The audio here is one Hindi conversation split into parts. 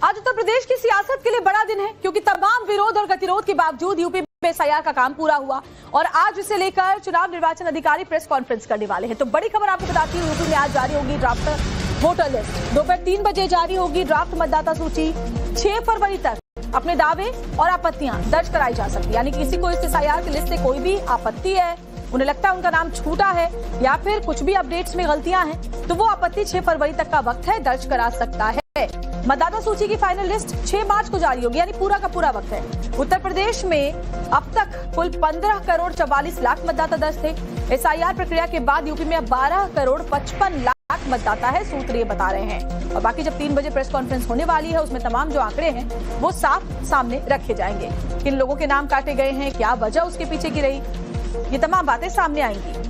आज उत्तर प्रदेश की सियासत के लिए बड़ा दिन है क्योंकि तमाम विरोध और गतिरोध के बावजूद यूपी में एसआईआर का काम पूरा हुआ और आज इसे लेकर चुनाव निर्वाचन अधिकारी प्रेस कॉन्फ्रेंस करने वाले हैं। तो बड़ी खबर आपको बताती हूँ, यूपी में आज जारी होगी ड्राफ्ट वोटर लिस्ट। दोपहर 3 बजे जारी होगी ड्राफ्ट मतदाता सूची। 6 फरवरी तक अपने दावे और आपत्तियां दर्ज कराई जा सकती है। यानी किसी को इस एसआईआर की लिस्ट से कोई भी आपत्ति है, उन्हें लगता है उनका नाम छूटा है या फिर कुछ भी अपडेट्स में गलतियां हैं, तो वो आपत्ति 6 फरवरी तक का वक्त है, दर्ज करा सकता है। मतदाता सूची की फाइनल लिस्ट 6 मार्च को जारी होगी, यानी पूरा का पूरा वक्त है। उत्तर प्रदेश में अब तक कुल 15 करोड़ 44 लाख मतदाता दर्ज थे। एसआईआर प्रक्रिया के बाद यूपी में 12 करोड़ 55 लाख मतदाता है, सूत्र ये बता रहे हैं। और बाकी जब 3 बजे प्रेस कॉन्फ्रेंस होने वाली है, उसमें तमाम जो आंकड़े हैं वो साफ सामने रखे जाएंगे। किन लोगों के नाम काटे गए हैं, क्या वजह उसके पीछे की रही, ये तमाम बातें सामने आएंगी।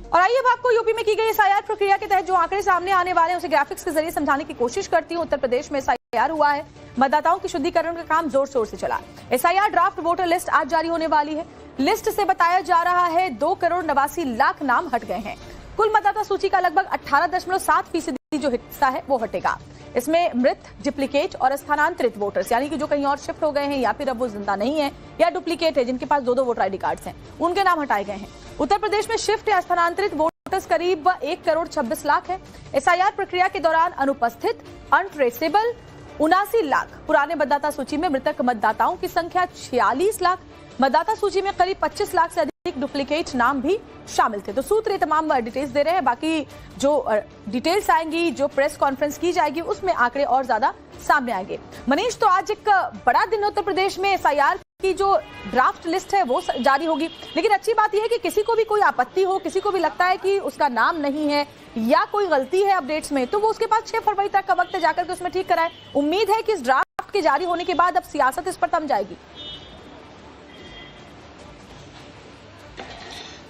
और आइए अब आपको यूपी में की गई एसआईआर प्रक्रिया के तहत जो आंकड़े सामने आने वाले हैं उसे ग्राफिक्स के जरिए समझाने की कोशिश करती हूं। उत्तर प्रदेश में एसआईआर हुआ है, मतदाताओं की शुद्धिकरण का काम जोर शोर से चला। एसआईआर ड्राफ्ट वोटर लिस्ट आज जारी होने वाली है। लिस्ट से बताया जा रहा है 2 करोड़ 89 लाख नाम हट गए हैं। कुल मतदाता सूची का लगभग 18.7% जो हिस्सा है वो हटेगा। इसमें मृत, डुप्लीकेट और स्थानांतरित वोटर्स, यानी कि जो कहीं और शिफ्ट हो गए हैं या फिर अब वो जिंदा नहीं है या डुप्लीकेट है, जिनके पास 2-2 वोटर आईडी कार्ड्स हैं, उनके नाम हटाए गए हैं। उत्तर प्रदेश में शिफ्ट या स्थानांतरित वोटर्स करीब 1 करोड़ 26 लाख है। एसआईआर प्रक्रिया के दौरान अनुपस्थित, अनट्रेसेबल 79 लाख। पुराने मतदाता सूची में मृतक मतदाताओं की संख्या 46 लाख। मतदाता सूची में करीब 25 लाख से अधिक डुप्लीकेट नाम भी शामिल थे। तो सूत्र ये तमाम डिटेल्स दे रहे हैं। बाकी जो डिटेल्स आएंगी, जो प्रेस कॉन्फ्रेंस की जाएगी, उसमें आंकड़े और ज्यादा सामने आएंगे। मनीष, तो आज एक बड़ा दिन उत्तर प्रदेश में एसआईआर की जो ड्राफ्ट लिस्ट है वो जारी होगी, लेकिन अच्छी बात यह है कि किसी को भी कोई आपत्ति हो, किसी को भी लगता है कि उसका नाम नहीं है या कोई गलती है अपडेट्स में, तो वो उसके पास 6 फरवरी तक का वक्त है जाकर के उसमें ठीक कराए। उम्मीद है कि इस ड्राफ्ट के जारी होने के बाद अब सियासत इस पर थम जाएगी।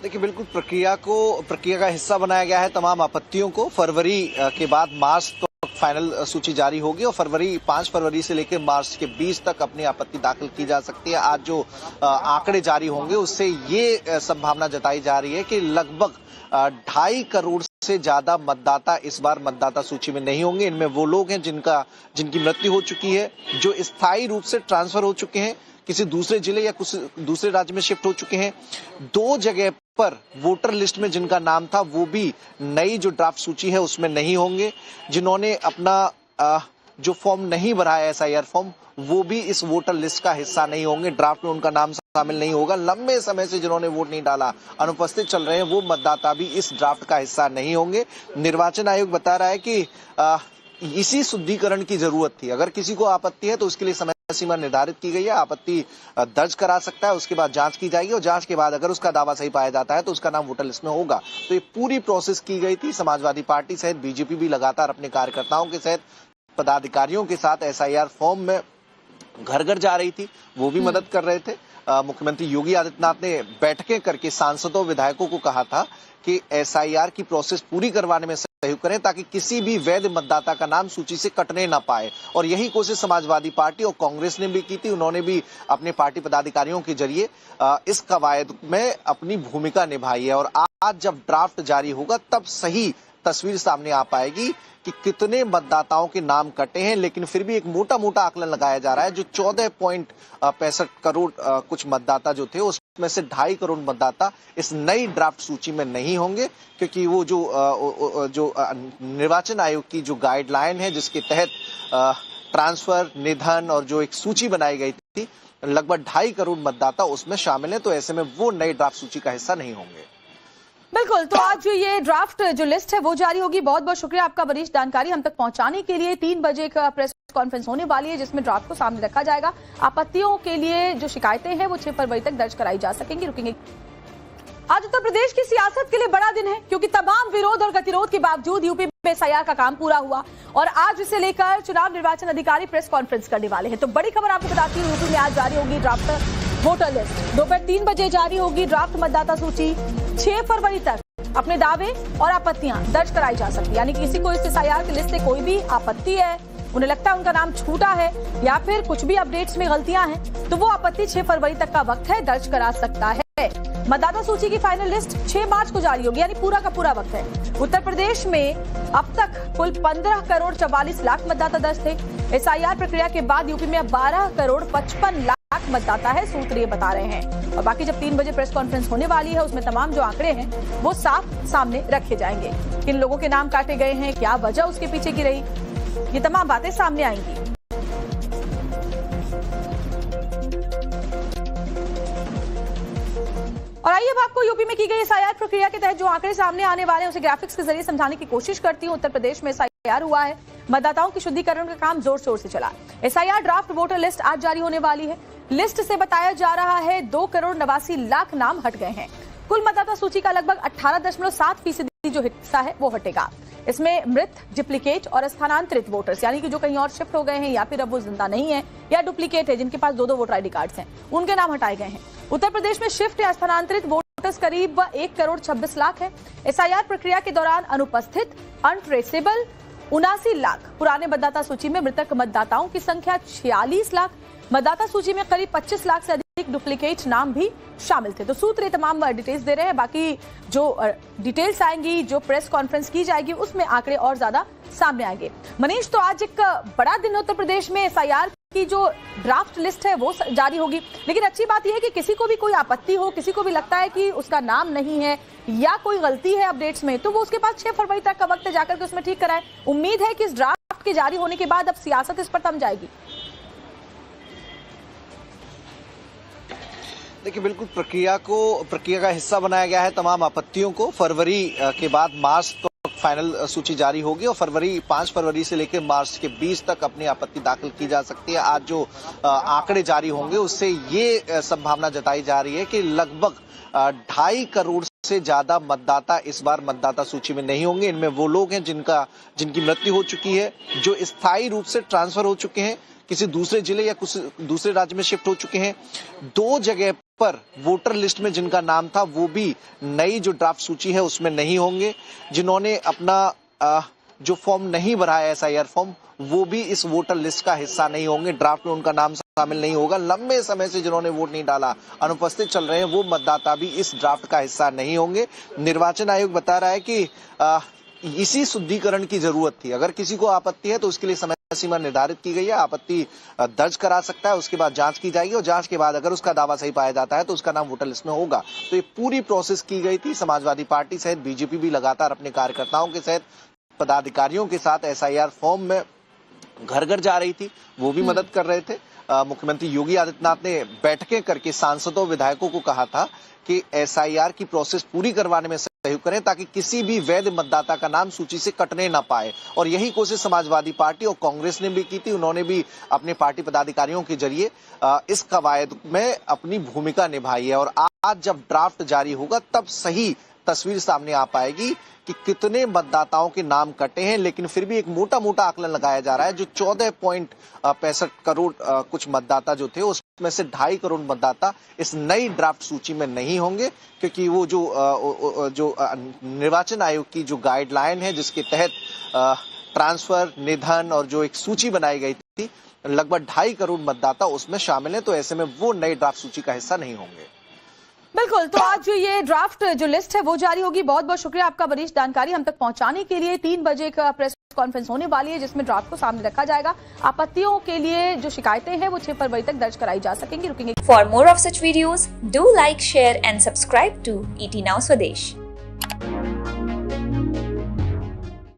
देखिए, बिल्कुल प्रक्रिया का हिस्सा बनाया गया है। तमाम आपत्तियों को फरवरी के बाद मार्च तो फाइनल सूची जारी होगी और 5 फरवरी से लेकर मार्च के 20 तक अपनी आपत्ति दाखिल की जा सकती है। आज जो आंकड़े जारी होंगे उससे ये संभावना जताई जा रही है कि लगभग 2.5 करोड़ से ज्यादा मतदाता इस बार मतदाता सूची में नहीं होंगे। इनमें वो लोग हैं जिनकी मृत्यु हो चुकी है, जो स्थायी रूप से ट्रांसफर हो चुके हैं, किसी दूसरे जिले या कुछ दूसरे राज्य में शिफ्ट हो चुके हैं। 2 जगह पर वोटर लिस्ट में जिनका नाम था वो भी नई जो ड्राफ्ट सूची है उसमें नहीं होंगे। जिन्होंने अपना जो फॉर्म नहीं भरा है, एसआईआर फॉर्म, वो भी इस वोटर लिस्ट का हिस्सा नहीं होंगे। ड्राफ्ट में उनका नाम शामिल नहीं होगा। लंबे समय से जिन्होंने वोट नहीं डाला, अनुपस्थित चल रहे हैं, वो मतदाता भी इस ड्राफ्ट का हिस्सा नहीं होंगे। निर्वाचन आयोग बता रहा है कि इसी शुद्धिकरण की जरूरत थी। अगर किसी को आपत्ति है तो उसके लिए समय सीमा निर्धारित की गई है। आपत्ति दर्ज करा सकता है, उसके बाद जांच की जाएगी और जांच के बाद अगर उसका दावा सही पाया जाता है तो उसका नाम वोटर लिस्ट में होगा। तो ये पूरी प्रोसेस की गई थी। समाजवादी पार्टी सहित बीजेपी भी लगातार अपने कार्यकर्ताओं के साथ, पदाधिकारियों के साथ एसआईआर फॉर्म में घर घर जा रही थी, वो भी मदद कर रहे थे। मुख्यमंत्री योगी आदित्यनाथ ने बैठकें करके सांसदों, विधायकों को कहा था कि एसआईआर की प्रोसेस पूरी करवाने में सहयोग करें ताकि किसी भी वैध मतदाता का नाम सूची से कटने ना पाए। और यही कोशिश समाजवादी पार्टी और कांग्रेस ने भी की थी। उन्होंने भी अपने पार्टी पदाधिकारियों के जरिए इस कवायद में अपनी भूमिका निभाई है। और आज जब ड्राफ्ट जारी होगा तब सही तस्वीर सामने आ पाएगी कि कितने मतदाताओं के नाम कटे हैं। लेकिन फिर भी एक मोटा आकलन लगाया जा रहा है, जो 14.65 करोड़ कुछ मतदाता जो थे उसमें से 2.5 करोड़ मतदाता इस नई ड्राफ्ट सूची में नहीं होंगे, क्योंकि वो जो निर्वाचन आयोग की जो गाइडलाइन है जिसके तहत ट्रांसफर, निधन और जो एक सूची बनाई गई थी, लगभग 2.5 करोड़ मतदाता उसमें शामिल है। तो ऐसे में वो नई ड्राफ्ट सूची का हिस्सा नहीं होंगे। बिल्कुल, तो आज जो ये ड्राफ्ट जो लिस्ट है वो जारी होगी। बहुत बहुत शुक्रिया आपका वरिष्ठ जानकारी हम तक पहुंचाने के लिए। 3 बजे का प्रेस कॉन्फ्रेंस होने वाली है जिसमें ड्राफ्ट को सामने रखा जाएगा। आपत्तियों के लिए जो शिकायतें हैं वो 6 फरवरी तक दर्ज कराई जा सकेंगी। रुकेंगे। आज उत्तर प्रदेश की सियासत के लिए बड़ा दिन है क्योंकि तमाम विरोध और गतिरोध के बावजूद यूपी में एसआईआर का काम पूरा हुआ और आज इसे लेकर चुनाव निर्वाचन अधिकारी प्रेस कॉन्फ्रेंस करने वाले हैं। तो बड़ी खबर आपको बताती हूँ, यूपी में आज जारी होगी ड्राफ्ट वोटर लिस्ट। दोपहर 3 बजे जारी होगी ड्राफ्ट मतदाता सूची। 6 फरवरी तक अपने दावे और आपत्तियां दर्ज कराई जा सकती है। यानी किसी को इस एसआईआर की लिस्ट से कोई भी आपत्ति है, उन्हें लगता है उनका नाम छूटा है या फिर कुछ भी अपडेट्स में गलतियां हैं, तो वो आपत्ति 6 फरवरी तक का वक्त है, दर्ज करा सकता है। मतदाता सूची की फाइनल लिस्ट 6 मार्च को जारी होगी, यानी पूरा का पूरा वक्त है। उत्तर प्रदेश में अब तक कुल 15 करोड़ 44 लाख मतदाता दर्ज थे। एसआईआर प्रक्रिया के बाद यूपी में 12 करोड़ 55 लाख मतदाता है, सूत्र ये बता रहे हैं। और बाकी जब 3 बजे प्रेस कॉन्फ्रेंस होने वाली है, उसमें तमाम जो आंकड़े हैं वो साफ सामने रखे जाएंगे। किन लोगों के नाम काटे गए हैं, क्या वजह उसके पीछे की रही, ये तमाम बातें सामने आएंगी। और आइए अब आपको यूपी में की गई एसआईआर प्रक्रिया के तहत जो आंकड़े सामने आने वाले हैं उसे ग्राफिक्स के जरिए समझाने की कोशिश करती हूं। उत्तर प्रदेश में एसआईआर हुआ है, मतदाताओं की शुद्धिकरण का काम जोर शोर से चला। एसआईआर ड्राफ्ट वोटर लिस्ट आज जारी होने वाली है। लिस्ट से बताया जा रहा है 2 करोड़ 89 लाख नाम हट गए हैं। कुल मतदाता सूची का लगभग 18.7% जो हिस्सा है वो हटेगा। इसमें मृत, डुप्लीकेट और स्थानांतरित वोटर्स, यानी कि जो कहीं और शिफ्ट हो गए हैं या फिर अब वो जिंदा नहीं है या डुप्लीकेट है, जिनके पास 2-2 वोटर आईडी कार्ड्स हैं, उनके नाम हटाए गए हैं। उत्तर प्रदेश में शिफ्ट या स्थानांतरित वोटर्स करीब 1 करोड़ 26 लाख है। एसआईआर प्रक्रिया के दौरान अनुपस्थित, अनट्रेसेबल 79 लाख। पुराने मतदाता सूची में मृतक मतदाताओं की संख्या 46 लाख। मतदाता सूची में करीब 25 लाख से अधिक डुप्लीकेट नाम भी शामिल थे। तो सूत्र तमाम डिटेल्स दे रहे हैं। बाकी जो डिटेल्स आएंगी, जो प्रेस कॉन्फ्रेंस की जाएगी, उसमें आंकड़े और ज्यादा सामने आएंगे। मनीष, तो आज एक बड़ा दिन उत्तर प्रदेश में एसआईआर की जो ड्राफ्ट लिस्ट है वो जारी होगी, लेकिन अच्छी बात यह है कि किसी को भी कोई आपत्ति हो, किसी को भी लगता है कि उसका नाम नहीं है या कोई गलती है अपडेट्स में, तो वो उसके पास 6 फरवरी तक का वक्त है जाकर के उसमें ठीक कराए। उम्मीद है कि इस ड्राफ्ट के जारी होने के बाद अब सियासत इस पर थम जाएगी। देखिए, बिल्कुल प्रक्रिया का हिस्सा बनाया गया है। तमाम आपत्तियों को फरवरी के बाद मार्च तो फाइनल सूची जारी होगी और 5 फरवरी से लेकर मार्च के 20 तक अपनी आपत्ति दाखिल की जा सकती है। आज जो आंकड़े जारी होंगे उससे ये संभावना जताई जा रही है कि लगभग 2.5 करोड़ से ज्यादा मतदाता इस बार मतदाता सूची में नहीं होंगे। इनमें वो लोग हैं जिनकी मृत्यु हो चुकी है, जो स्थायी रूप से ट्रांसफर हो चुके हैं, किसी दूसरे जिले या कुछ दूसरे राज्य में शिफ्ट हो चुके हैं। 2 जगह पर वोटर लिस्ट में जिनका नाम था वो भी नई जो ड्राफ्ट सूची है उसमें नहीं होंगे। जिन्होंने अपना जो फॉर्म नहीं भरा है, एसआईआर फॉर्म, वो भी इस वोटर लिस्ट का हिस्सा नहीं होंगे। ड्राफ्ट में उनका नाम शामिल नहीं होगा। लंबे समय से जिन्होंने वोट नहीं डाला, अनुपस्थित चल रहे हैं, वो मतदाता भी इस ड्राफ्ट का हिस्सा नहीं होंगे। निर्वाचन आयोग बता रहा है कि इसी शुद्धिकरण की जरूरत थी। अगर किसी को आपत्ति है तो उसके लिए समय सीमा निर्धारित की गई है। आपत्ति दर्ज करा सकता है, उसके बाद जांच की जाएगी और जांच के बाद अगर उसका दावा सही पाया जाता है तो उसका नाम वोटर लिस्ट में होगा। तो ये पूरी प्रोसेस की गई थी। समाजवादी पार्टी सहित बीजेपी भी लगातार अपने कार्यकर्ताओं के साथ, पदाधिकारियों के साथ एसआईआर फॉर्म में घर घर जा रही थी, वो भी मदद कर रहे थे। मुख्यमंत्री योगी आदित्यनाथ ने बैठकें करके सांसदों, विधायकों को कहा था कि एसआईआर की प्रोसेस पूरी करवाने में सहयोग करें ताकि किसी भी वैध मतदाता का नाम सूची से कटने ना पाए। और यही कोशिश समाजवादी पार्टी और कांग्रेस ने भी की थी। उन्होंने भी अपने पार्टी पदाधिकारियों के जरिए इस कवायद में अपनी भूमिका निभाई है। और आज जब ड्राफ्ट जारी होगा तब सही तस्वीर सामने आ पाएगी कि कितने मतदाताओं के नाम कटे हैं। लेकिन फिर भी एक मोटा मोटा आकलन लगाया जा रहा है, जो 14.65 करोड़ कुछ मतदाता जो थे, उसमें से 2.5 करोड़ मतदाता इस नई ड्राफ्ट सूची में नहीं होंगे, क्योंकि वो जो निर्वाचन आयोग की जो गाइडलाइन है जिसके तहत ट्रांसफर, निधन और जो एक सूची बनाई गई थी, लगभग 2.5 करोड़ मतदाता उसमें शामिल है। तो ऐसे में वो नई ड्राफ्ट सूची का हिस्सा नहीं होंगे। बिल्कुल, तो आज ये ड्राफ्ट जो लिस्ट है वो जारी होगी। बहुत बहुत शुक्रिया आपका वरिष्ठ जानकारी हम तक पहुंचाने के लिए। 3 बजे का प्रेस कॉन्फ्रेंस होने वाली है जिसमें ड्राफ्ट को सामने रखा जाएगा। आपत्तियों के लिए जो शिकायतें हैं वो 6 फरवरी तक दर्ज कराई जा सकेंगी। रुकेंगे। For more of such videos do like, share and subscribe to ET Now Swadesh।